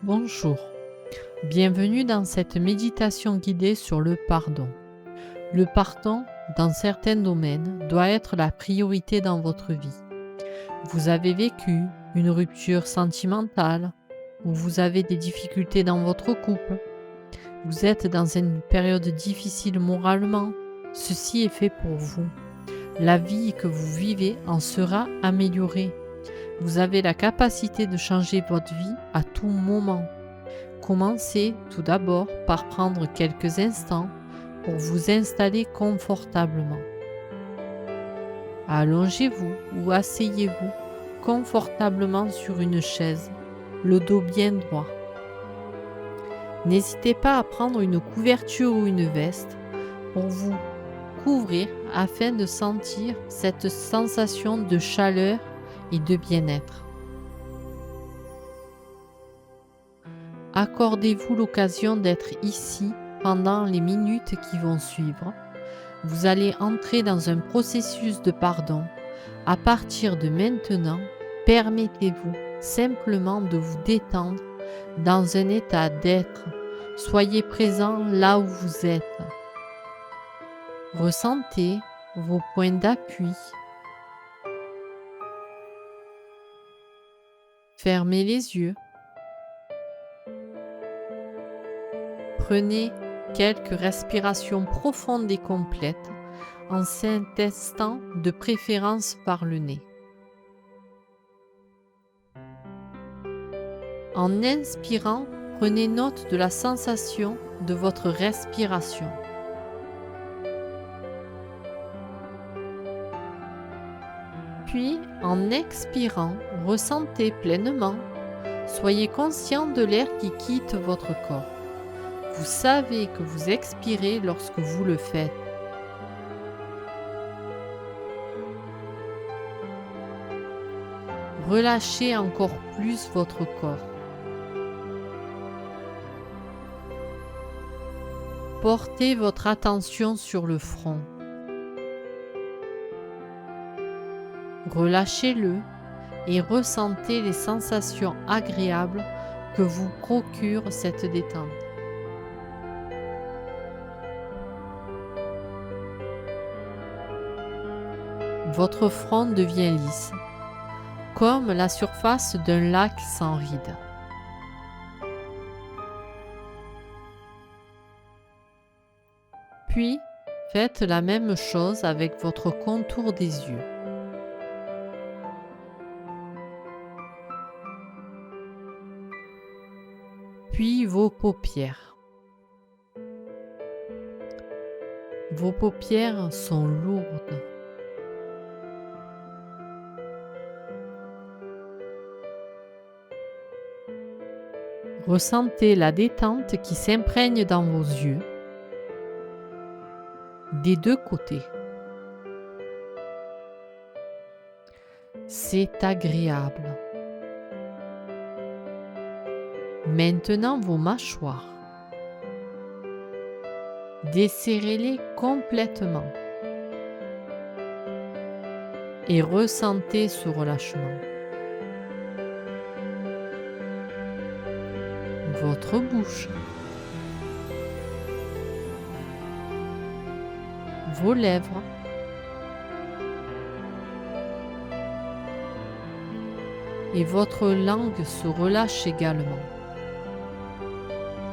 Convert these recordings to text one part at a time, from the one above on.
Bonjour, bienvenue dans cette méditation guidée sur le pardon. Le pardon, dans certains domaines, doit être la priorité dans votre vie. Vous avez vécu une rupture sentimentale ou vous avez des difficultés dans votre couple. Vous êtes dans une période difficile moralement. Ceci est fait pour vous. La vie que vous vivez en sera améliorée. Vous avez la capacité de changer votre vie à tout moment. Commencez tout d'abord par prendre quelques instants pour vous installer confortablement. Allongez-vous ou asseyez-vous confortablement sur une chaise, le dos bien droit. N'hésitez pas à prendre une couverture ou une veste pour vous couvrir afin de sentir cette sensation de chaleur et de bien-être. Accordez-vous l'occasion d'être ici pendant les minutes qui vont suivre. Vous allez entrer dans un processus de pardon. À partir de maintenant, permettez-vous simplement de vous détendre dans un état d'être. Soyez présent là où vous êtes. Ressentez vos points d'appui. Fermez les yeux. Prenez quelques respirations profondes et complètes en s'intestant de préférence par le nez. En inspirant, prenez note de la sensation de votre respiration. Puis, en expirant, ressentez pleinement. Soyez conscient de l'air qui quitte votre corps. Vous savez que vous expirez lorsque vous le faites. Relâchez encore plus votre corps. Portez votre attention sur le front. Relâchez-le et ressentez les sensations agréables que vous procure cette détente. Votre front devient lisse, comme la surface d'un lac sans rides. Puis, faites la même chose avec votre contour des yeux. Puis vos paupières. Vos paupières sont lourdes. Ressentez la détente qui s'imprègne dans vos yeux, des deux côtés. C'est agréable. Maintenant vos mâchoires. Desserrez-les complètement et ressentez ce relâchement. Votre bouche, vos lèvres, et votre langue se relâche également,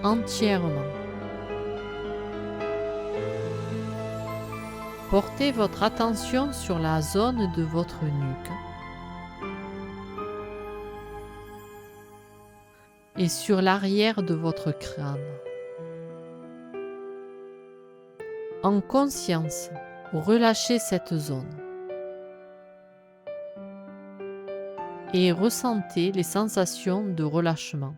entièrement. Portez votre attention sur la zone de votre nuque et sur l'arrière de votre crâne. En conscience, relâchez cette zone et ressentez les sensations de relâchement.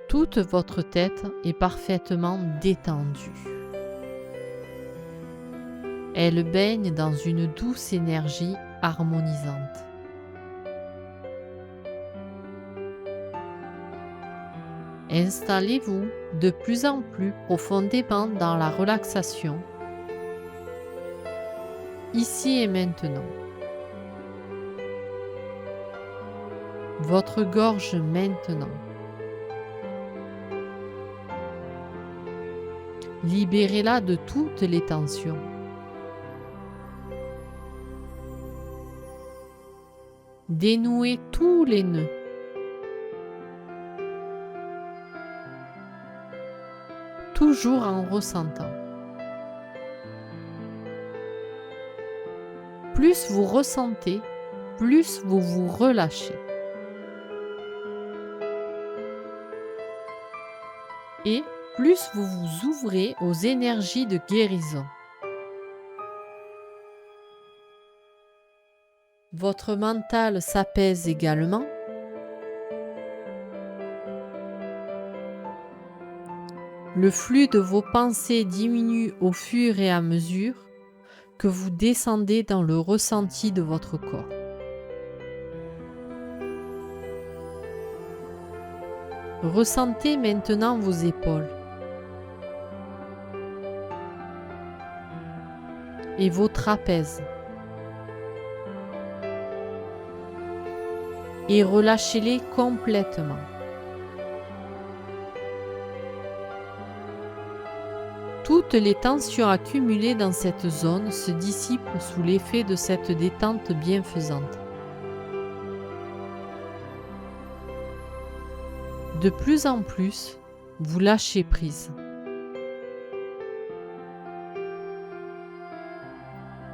Toute votre tête est parfaitement détendue. Elle baigne dans une douce énergie harmonisante. Installez-vous de plus en plus profondément dans la relaxation, ici et maintenant. votre gorge maintenant. Libérez-la de toutes les tensions. Dénouez tous les nœuds. Toujours en ressentant. Plus vous ressentez, plus vous vous relâchez. Et plus vous vous ouvrez aux énergies de guérison. Votre mental s'apaise également. Le flux de vos pensées diminue au fur et à mesure que vous descendez dans le ressenti de votre corps. Ressentez maintenant vos épaules et vos trapèzes et relâchez-les complètement. Toutes les tensions accumulées dans cette zone se dissipent sous l'effet de cette détente bienfaisante. De plus en plus, vous lâchez prise.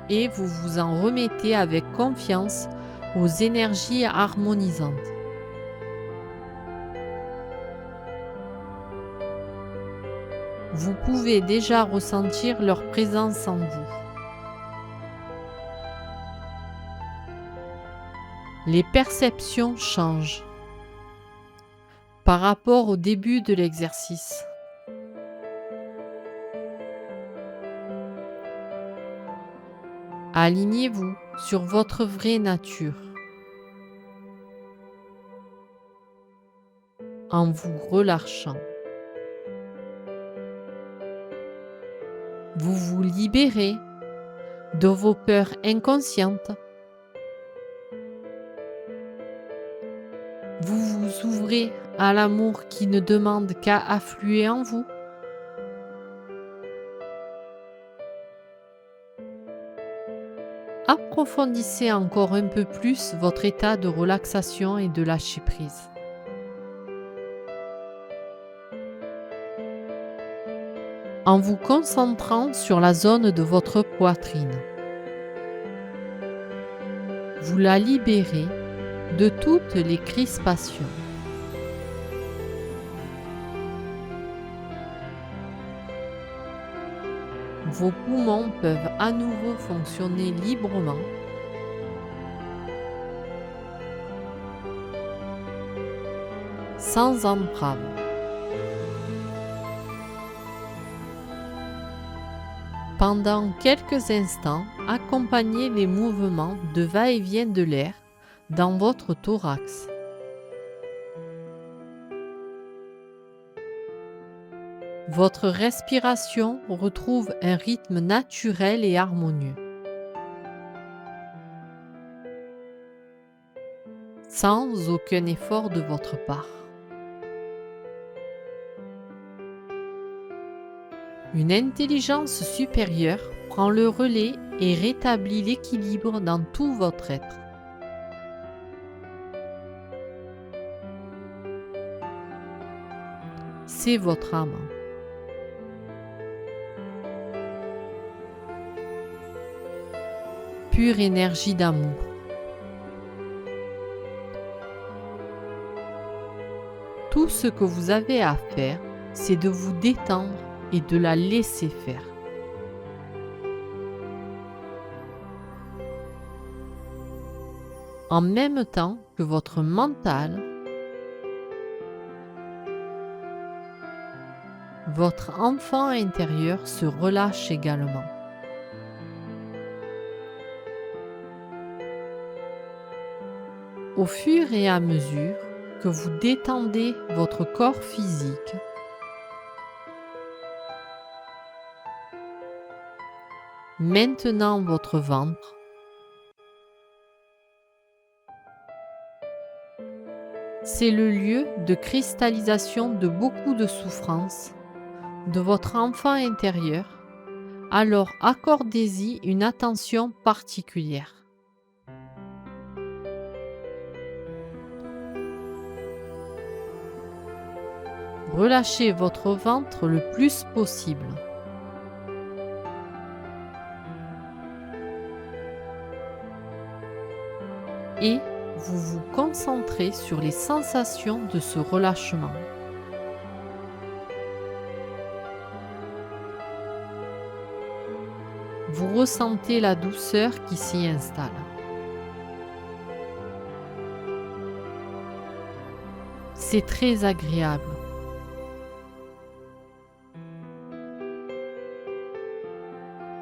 Et vous vous en remettez avec confiance aux énergies harmonisantes. Vous pouvez déjà ressentir leur présence en vous. Les perceptions changent par rapport au début de l'exercice. Alignez-vous sur votre vraie nature en vous relâchant. Vous vous libérez de vos peurs inconscientes. Vous vous ouvrez à l'amour qui ne demande qu'à affluer en vous. Approfondissez encore un peu plus votre état de relaxation et de lâcher prise. En vous concentrant sur la zone de votre poitrine. Vous la libérez de toutes les crispations. Vos poumons peuvent à nouveau fonctionner librement. Sans entrave. Pendant quelques instants, accompagnez les mouvements de va-et-vient de l'air dans votre thorax. Votre respiration retrouve un rythme naturel et harmonieux, sans aucun effort de votre part. Une intelligence supérieure prend le relais et rétablit l'équilibre dans tout votre être. C'est votre âme. Pure énergie d'amour. Tout ce que vous avez à faire, c'est de vous détendre et de la laisser faire. En même temps que votre mental, votre enfant intérieur se relâche également. Au fur et à mesure que vous détendez votre corps physique, maintenant votre ventre, C'est le lieu de cristallisation de beaucoup de souffrances de votre enfant intérieur, alors accordez-y une attention particulière. Relâchez votre ventre le plus possible. Et vous vous concentrez sur les sensations de ce relâchement. Vous ressentez la douceur qui s'y installe. C'est très agréable.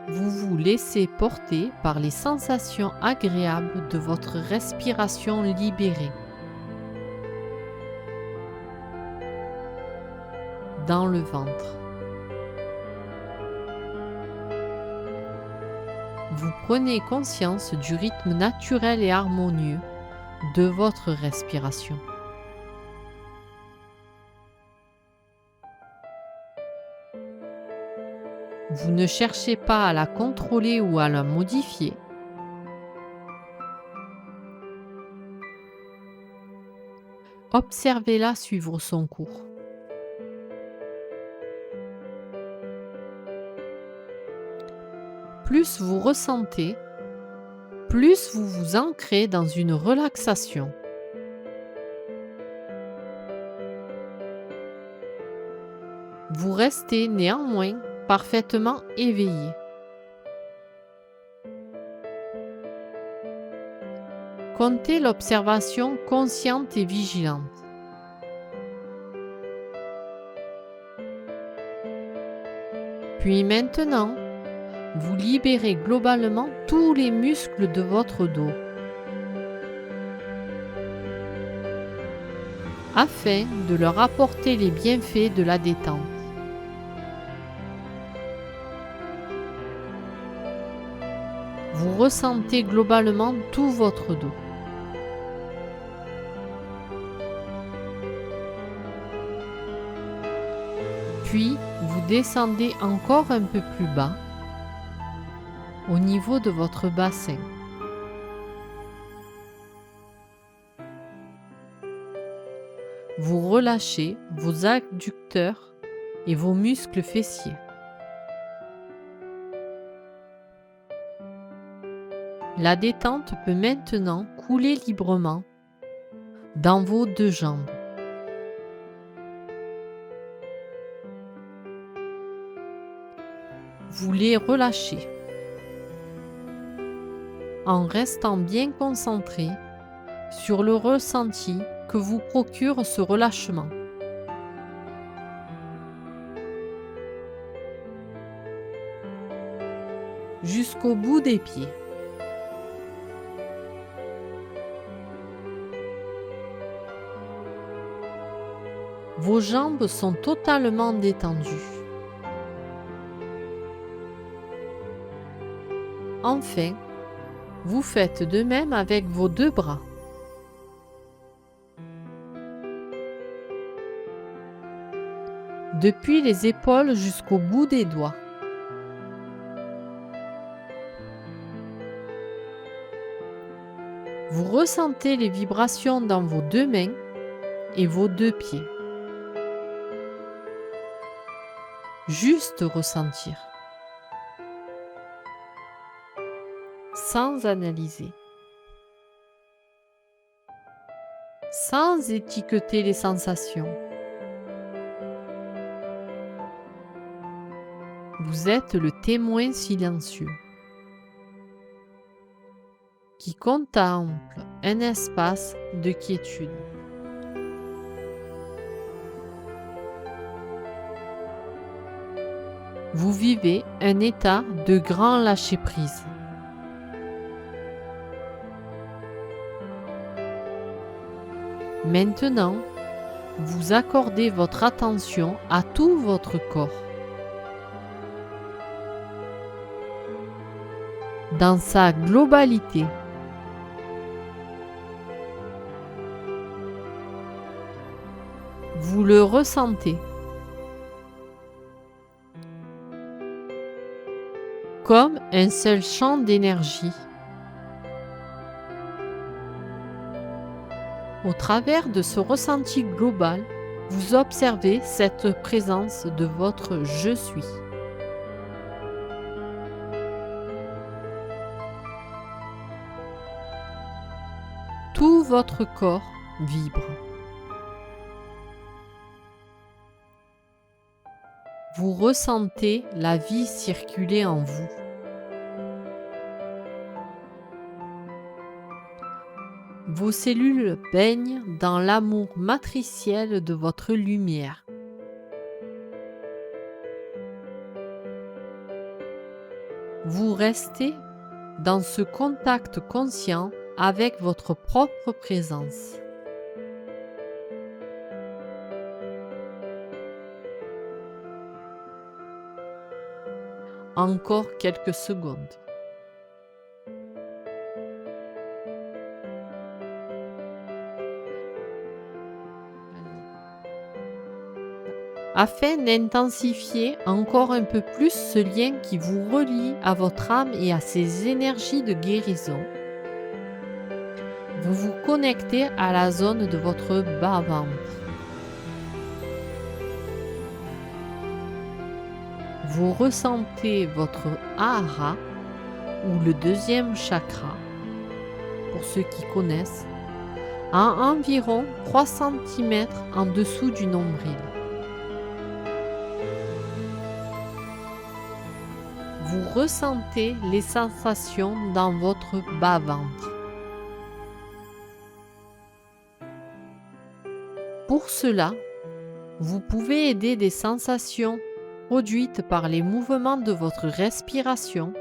Vous vous laissez porter par les sensations agréables de votre respiration libérée. Dans le ventre. Vous prenez conscience du rythme naturel et harmonieux de votre respiration. Vous ne cherchez pas à la contrôler ou à la modifier. Observez-la suivre son cours. Plus vous ressentez, plus vous vous ancrez dans une relaxation. Vous restez néanmoins parfaitement éveillé. Comptez l'observation consciente et vigilante. Puis maintenant, vous libérez globalement tous les muscles de votre dos afin de leur apporter les bienfaits de la détente. Vous ressentez globalement tout votre dos. Puis, vous descendez encore un peu plus bas, au niveau de votre bassin. Vous relâchez vos adducteurs et vos muscles fessiers. La détente peut maintenant couler librement dans vos deux jambes. Vous les relâchez en restant bien concentré sur le ressenti que vous procure ce relâchement. Jusqu'au bout des pieds. Vos jambes sont totalement détendues. Enfin, vous faites de même avec vos deux bras. Depuis les épaules jusqu'au bout des doigts. Vous ressentez les vibrations dans vos deux mains et vos deux pieds. Juste ressentir. Sans analyser. Sans étiqueter les sensations. Vous êtes le témoin silencieux qui contemple un espace de quiétude. Vous vivez un état de grand lâcher-prise. Maintenant, vous accordez votre attention à tout votre corps. Dans sa globalité. Vous le ressentez comme un seul champ d'énergie. Au travers de ce ressenti global, vous observez cette présence de votre je suis. Tout votre corps vibre. Vous ressentez la vie circuler en vous. Vos cellules baignent dans l'amour matriciel de votre lumière. Vous restez dans ce contact conscient avec votre propre présence. Encore quelques secondes. Afin d'intensifier encore un peu plus ce lien qui vous relie à votre âme et à ses énergies de guérison, vous vous connectez à la zone de votre bas-ventre. Vous ressentez votre Ahara ou le deuxième chakra, pour ceux qui connaissent, à environ 3 cm en dessous du nombril. Vous ressentez les sensations dans votre bas-ventre. Pour cela, vous pouvez aider des sensations produites par les mouvements de votre respiration.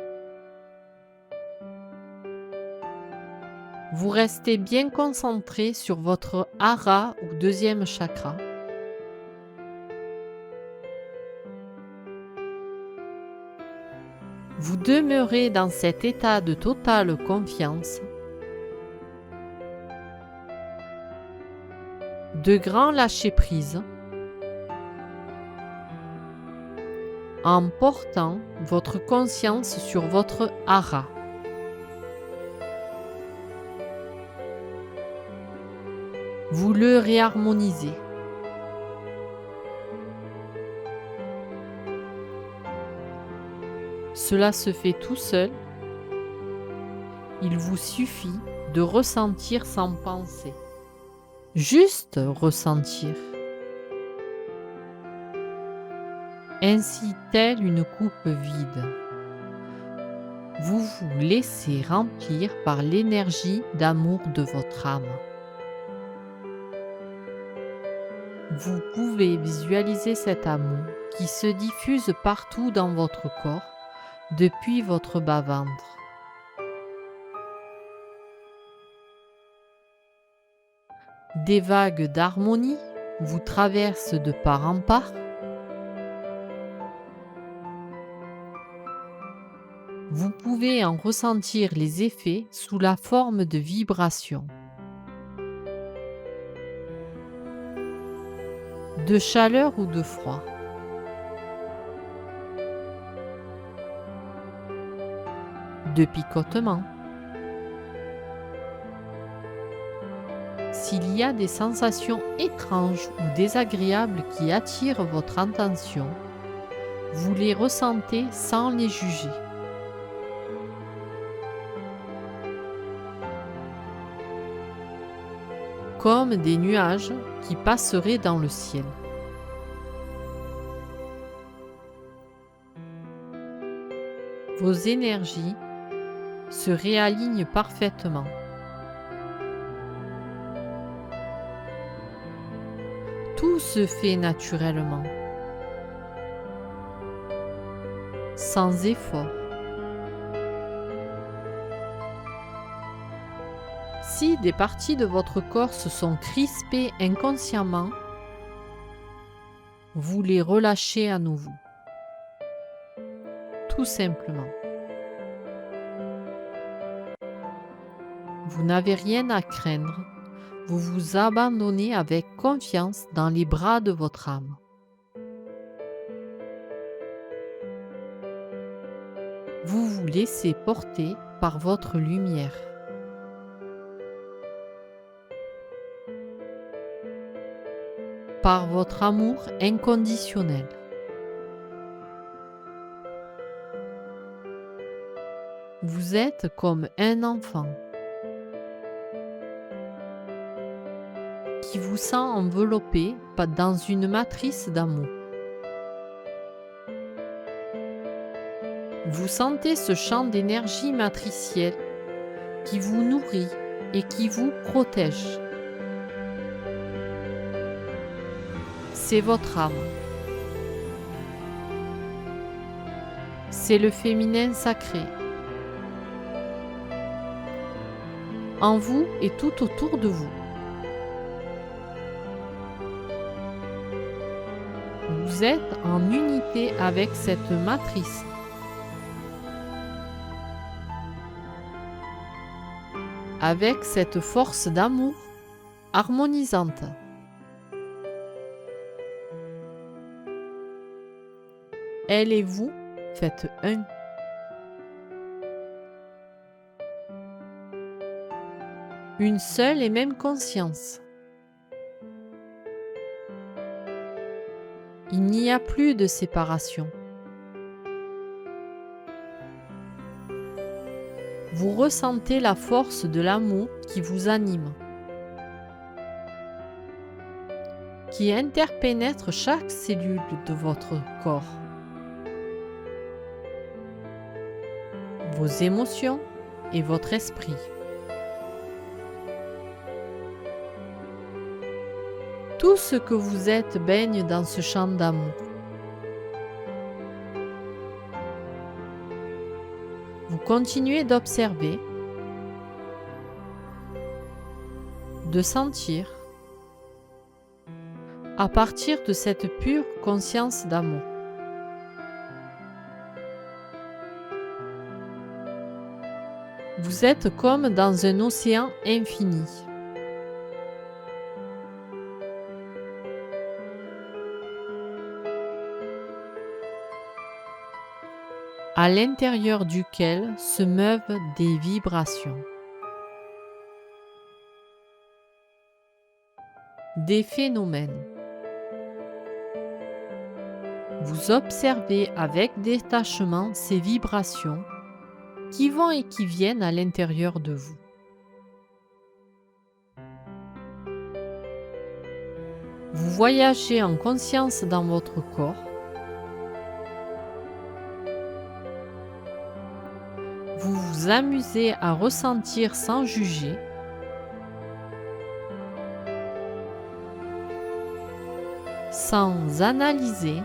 Vous restez bien concentré sur votre hara ou deuxième chakra. Vous demeurez dans cet état de totale confiance, de grand lâcher-prise, en portant votre conscience sur votre hara. Vous le réharmonisez. Cela se fait tout seul. Il vous suffit de ressentir sans penser. Juste ressentir. Ainsi, telle une coupe vide, vous vous laissez remplir par l'énergie d'amour de votre âme. Vous pouvez visualiser cet amour qui se diffuse partout dans votre corps, depuis votre bas-ventre. Des vagues d'harmonie vous traversent de part en part. Vous pouvez en ressentir les effets sous la forme de vibrations, de chaleur ou de froid. De picotement. S'il y a des sensations étranges ou désagréables qui attirent votre attention, vous les ressentez sans les juger. Comme des nuages qui passeraient dans le ciel. Vos énergies se réalignent parfaitement. Tout se fait naturellement, sans effort. Si des parties de votre corps se sont crispées inconsciemment, vous les relâchez à nouveau. Tout simplement. Vous n'avez rien à craindre, Vous vous abandonnez avec confiance dans les bras de votre âme. Vous vous laissez porter par votre lumière. Par votre amour inconditionnel. Vous êtes comme un enfant qui vous sent enveloppé dans une matrice d'amour. Vous sentez ce champ d'énergie matricielle qui vous nourrit et qui vous protège. C'est votre âme. C'est le féminin sacré. En vous et tout autour de vous. Vous êtes en unité avec cette matrice. Avec cette force d'amour harmonisante. Elle et vous faites un. Une seule et même conscience. Il n'y a plus de séparation. Vous ressentez la force de l'amour qui vous anime, qui interpénètre chaque cellule de votre corps. Vos émotions et votre esprit. Tout ce que vous êtes baigne dans ce champ d'amour. Vous continuez d'observer, de sentir, à partir de cette pure conscience d'amour. Vous êtes comme dans un océan infini. À l'intérieur duquel se meuvent des vibrations, des phénomènes. Vous observez avec détachement ces vibrations qui vont et qui viennent à l'intérieur de vous. Vous voyagez en conscience dans votre corps. Vous vous amusez à ressentir sans juger. Sans analyser.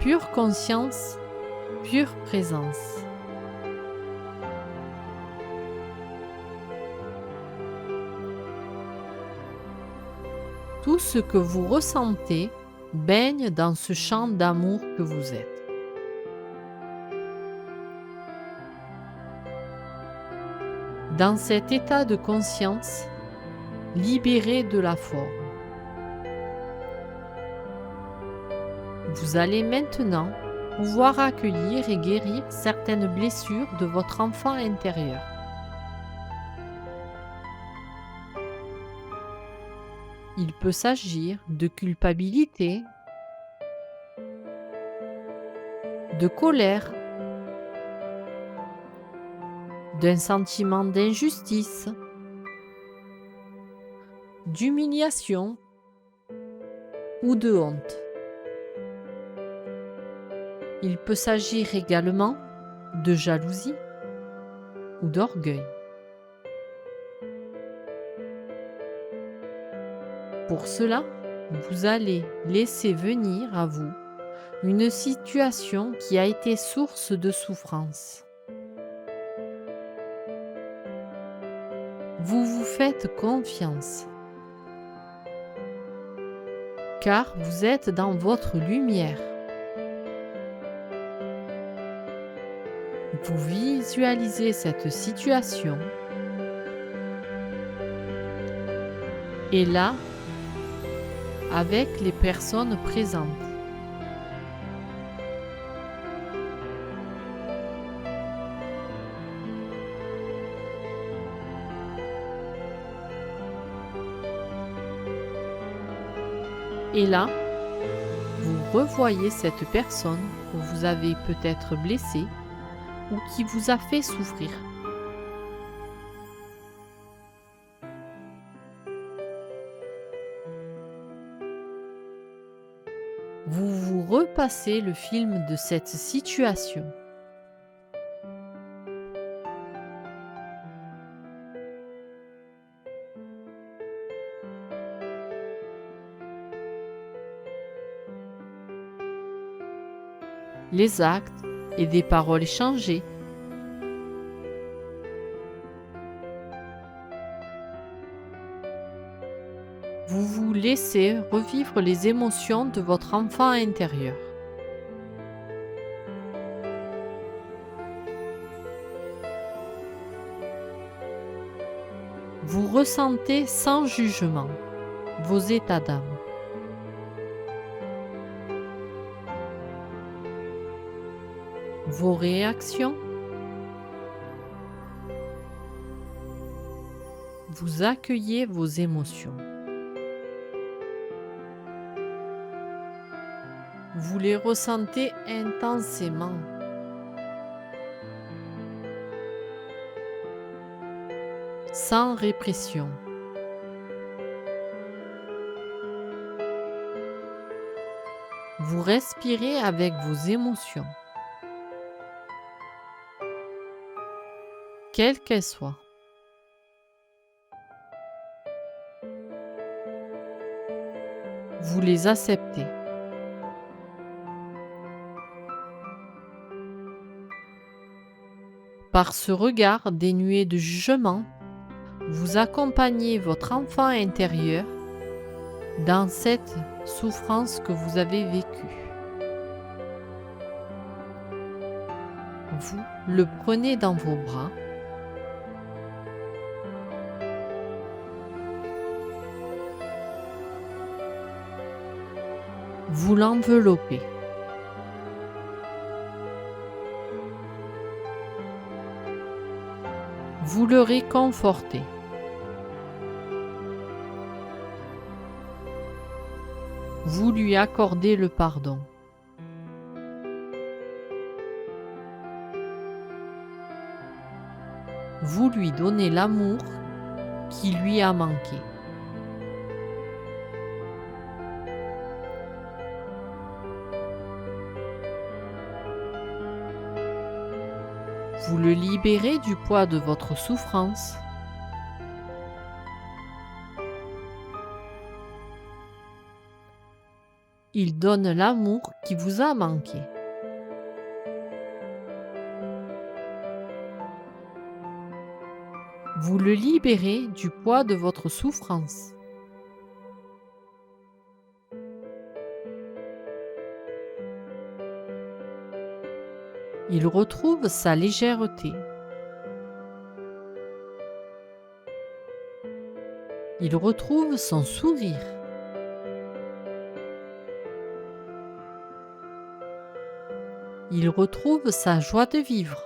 Pure conscience, pure présence. Tout ce que vous ressentez baigne dans ce champ d'amour que vous êtes. Dans cet état de conscience, libéré de la forme, vous allez maintenant pouvoir accueillir et guérir certaines blessures de votre enfant intérieur. Il peut s'agir de culpabilité, de colère, d'un sentiment d'injustice, d'humiliation ou de honte. Il peut s'agir également de jalousie ou d'orgueil. Pour cela, vous allez laisser venir à vous une situation qui a été source de souffrance. Vous vous faites confiance, car vous êtes dans votre lumière. Vous visualisez cette situation est là avec les personnes présentes. Et là, vous revoyez cette personne que vous avez peut-être blessée ou qui vous a fait souffrir. Vous vous repassez le film de cette situation. Les actes et des paroles échangées. Vous vous laissez revivre les émotions de votre enfant intérieur. Vous ressentez sans jugement vos états d'âme. Vos réactions. Vous accueillez vos émotions. Vous les ressentez intensément. Sans répression. Vous respirez avec vos émotions, quelles qu'elles soient. Vous les acceptez. Par ce regard dénué de jugement, vous accompagnez votre enfant intérieur dans cette souffrance que vous avez vécue. Vous le prenez dans vos bras. Vous l'enveloppez. Vous le réconfortez. Vous lui accordez le pardon. Vous lui donnez l'amour qui lui a manqué. Vous le libérez du poids de votre souffrance. Il donne l'amour qui vous a manqué. Vous le libérez du poids de votre souffrance. Il retrouve sa légèreté. Il retrouve son sourire. Il retrouve sa joie de vivre.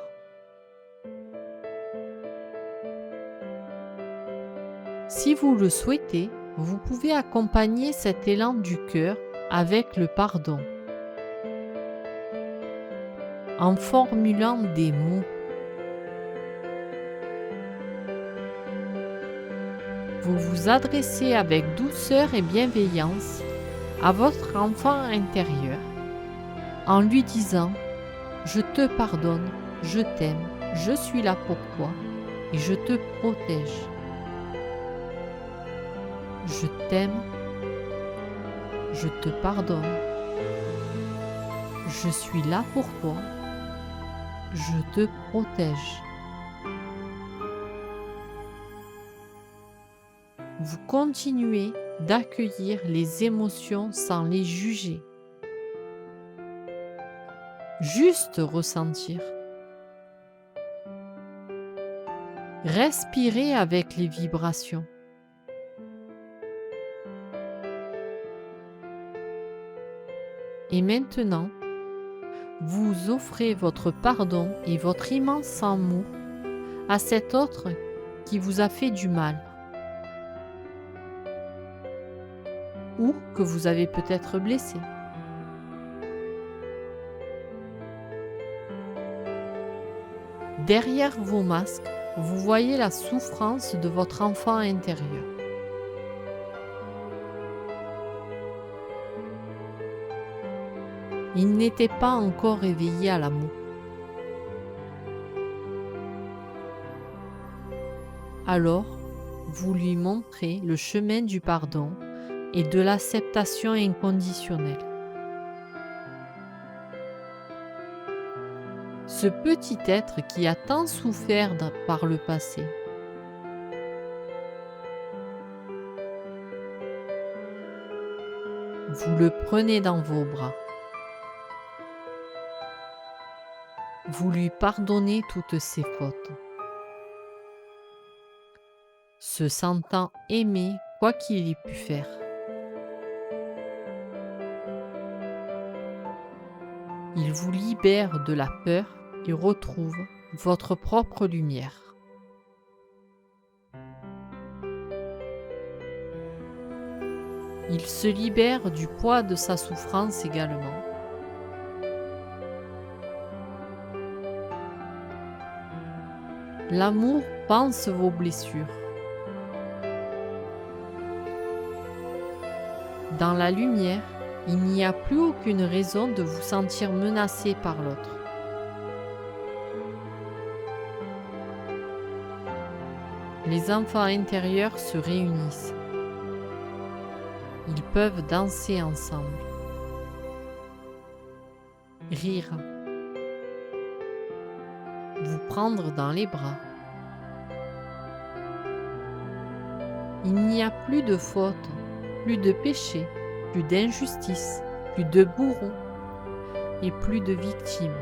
Si vous le souhaitez, vous pouvez accompagner cet élan du cœur avec le pardon, en formulant des mots. Vous vous adressez avec douceur et bienveillance à votre enfant intérieur en lui disant « Je te pardonne, je t'aime, je suis là pour toi et je te protège. Je t'aime, je te pardonne, je suis là pour toi, je te protège. » Vous continuez d'accueillir les émotions sans les juger. Juste ressentir. Respirez avec les vibrations. Et maintenant, vous offrez votre pardon et votre immense amour à cet autre qui vous a fait du mal ou que vous avez peut-être blessé. Derrière vos masques, vous voyez la souffrance de votre enfant intérieur. Il n'était pas encore éveillé à l'amour. Alors, vous lui montrez le chemin du pardon et de l'acceptation inconditionnelle. Ce petit être qui a tant souffert par le passé. Vous le prenez dans vos bras. Vous lui pardonnez toutes ses fautes. Se sentant aimé quoi qu'il ait pu faire. Il vous libère de la peur et retrouve votre propre lumière. Il se libère du poids de sa souffrance également. L'amour panse vos blessures. Dans la lumière, il n'y a plus aucune raison de vous sentir menacé par l'autre. Les enfants intérieurs se réunissent. Ils peuvent danser ensemble, rire, vous prendre dans les bras. Il n'y a plus de faute, plus de péché, plus d'injustice, plus de bourreaux et plus de victimes.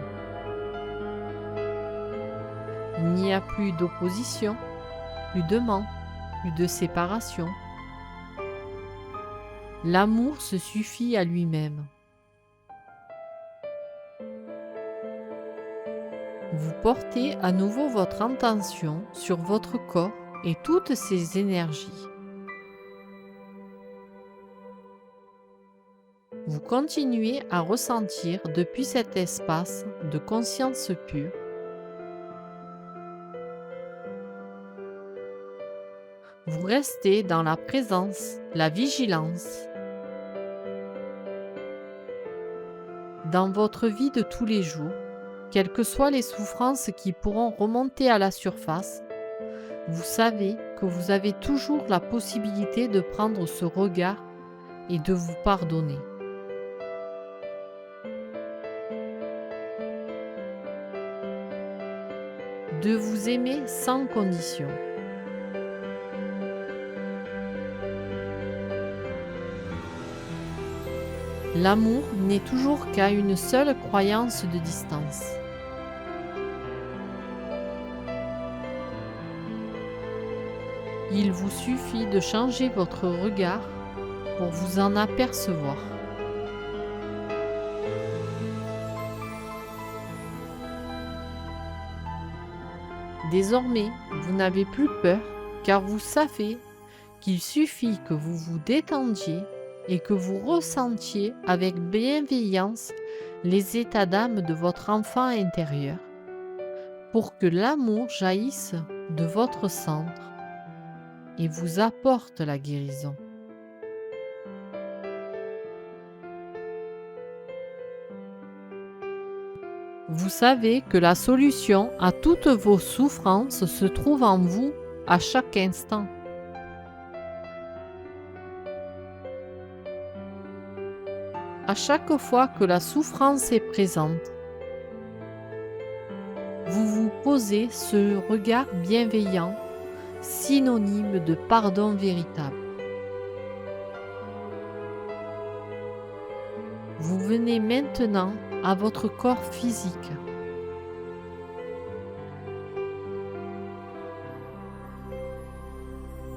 Il n'y a plus d'opposition, plus de manque, plus de séparation. L'amour se suffit à lui-même. Vous portez à nouveau votre attention sur votre corps et toutes ses énergies. Vous continuez à ressentir depuis cet espace de conscience pure vous restez dans la présence, la vigilance. Dans votre vie de tous les jours, quelles que soient les souffrances qui pourront remonter à la surface, vous savez que vous avez toujours la possibilité de prendre ce regard et de vous pardonner. De vous aimer sans condition. L'amour n'est toujours qu'à une seule croyance de distance. Il vous suffit de changer votre regard pour vous en apercevoir. Désormais, vous n'avez plus peur car vous savez qu'il suffit que vous vous détendiez et que vous ressentiez avec bienveillance les états d'âme de votre enfant intérieur pour que l'amour jaillisse de votre centre et vous apporte la guérison. Vous savez que la solution à toutes vos souffrances se trouve en vous à chaque instant. À chaque fois que la souffrance est présente, vous vous posez ce regard bienveillant, synonyme de pardon véritable. Vous venez maintenant à votre corps physique.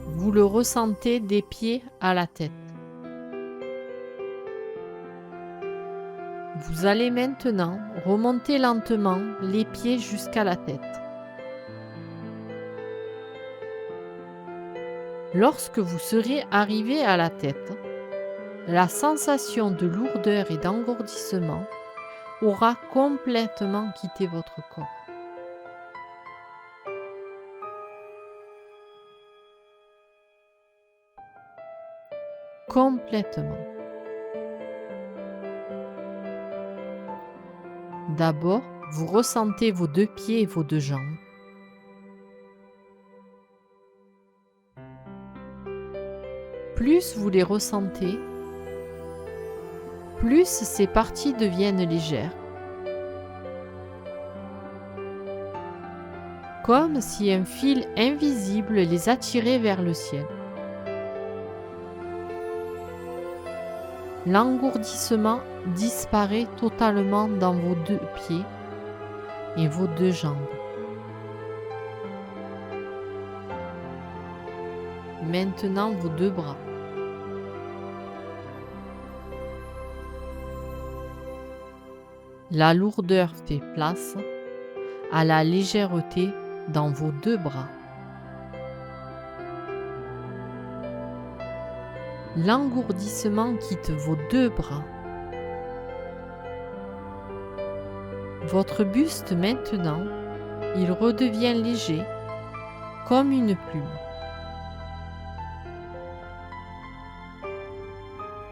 Vous le ressentez des pieds à la tête. Vous allez maintenant remonter lentement les pieds jusqu'à la tête. Lorsque vous serez arrivé à la tête, la sensation de lourdeur et d'engourdissement aura complètement quitté votre corps. Complètement. D'abord, vous ressentez vos 2 pieds et vos 2 jambes. Plus vous les ressentez, plus ces parties deviennent légères. Comme si un fil invisible les attirait vers le ciel. L'engourdissement disparaît totalement dans vos 2 pieds et vos 2 jambes. Maintenant vos 2 bras. La lourdeur fait place à la légèreté dans vos 2 bras. L'engourdissement quitte vos 2 bras. Votre buste maintenant, il redevient léger comme une plume.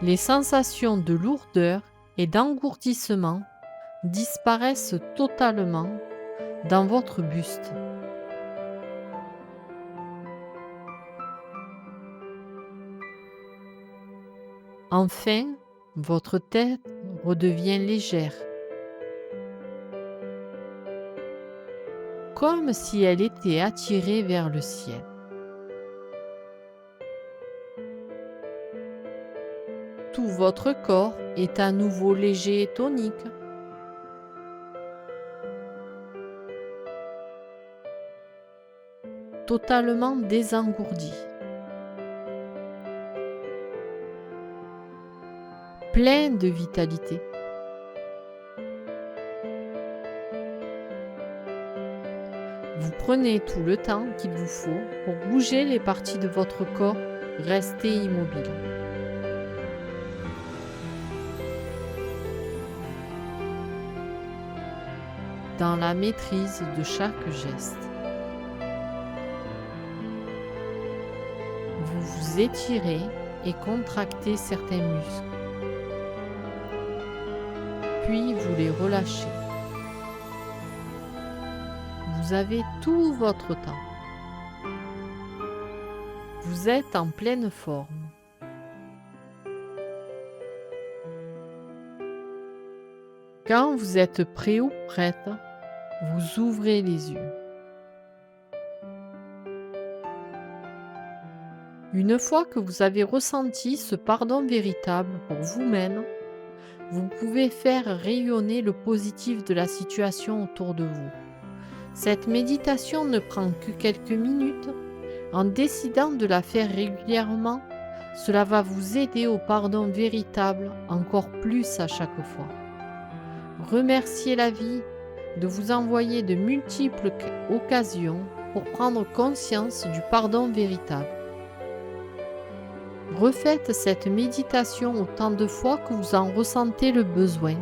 Les sensations de lourdeur et d'engourdissement disparaissent totalement dans votre buste. Enfin, votre tête redevient légère, comme si elle était attirée vers le ciel. Tout votre corps est à nouveau léger et tonique. Totalement désengourdi. Plein de vitalité. Vous prenez tout le temps qu'il vous faut pour bouger les parties de votre corps restées immobiles. Dans la maîtrise de chaque geste. Vous vous étirez et contractez certains muscles. Puis vous les relâchez. Vous avez tout votre temps. Vous êtes en pleine forme. Quand vous êtes prêt ou prête, vous ouvrez les yeux. Une fois que vous avez ressenti ce pardon véritable pour vous-même, vous pouvez faire rayonner le positif de la situation autour de vous. Cette méditation ne prend que quelques minutes. En décidant de la faire régulièrement, cela va vous aider au pardon véritable encore plus à chaque fois. Remerciez la vie de vous envoyer de multiples occasions pour prendre conscience du pardon véritable. Refaites cette méditation autant de fois que vous en ressentez le besoin.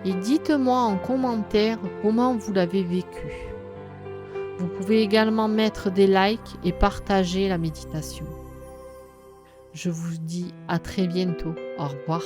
Et dites-moi en commentaire comment vous l'avez vécu. Vous pouvez également mettre des likes et partager la méditation. Je vous dis à très bientôt. Au revoir.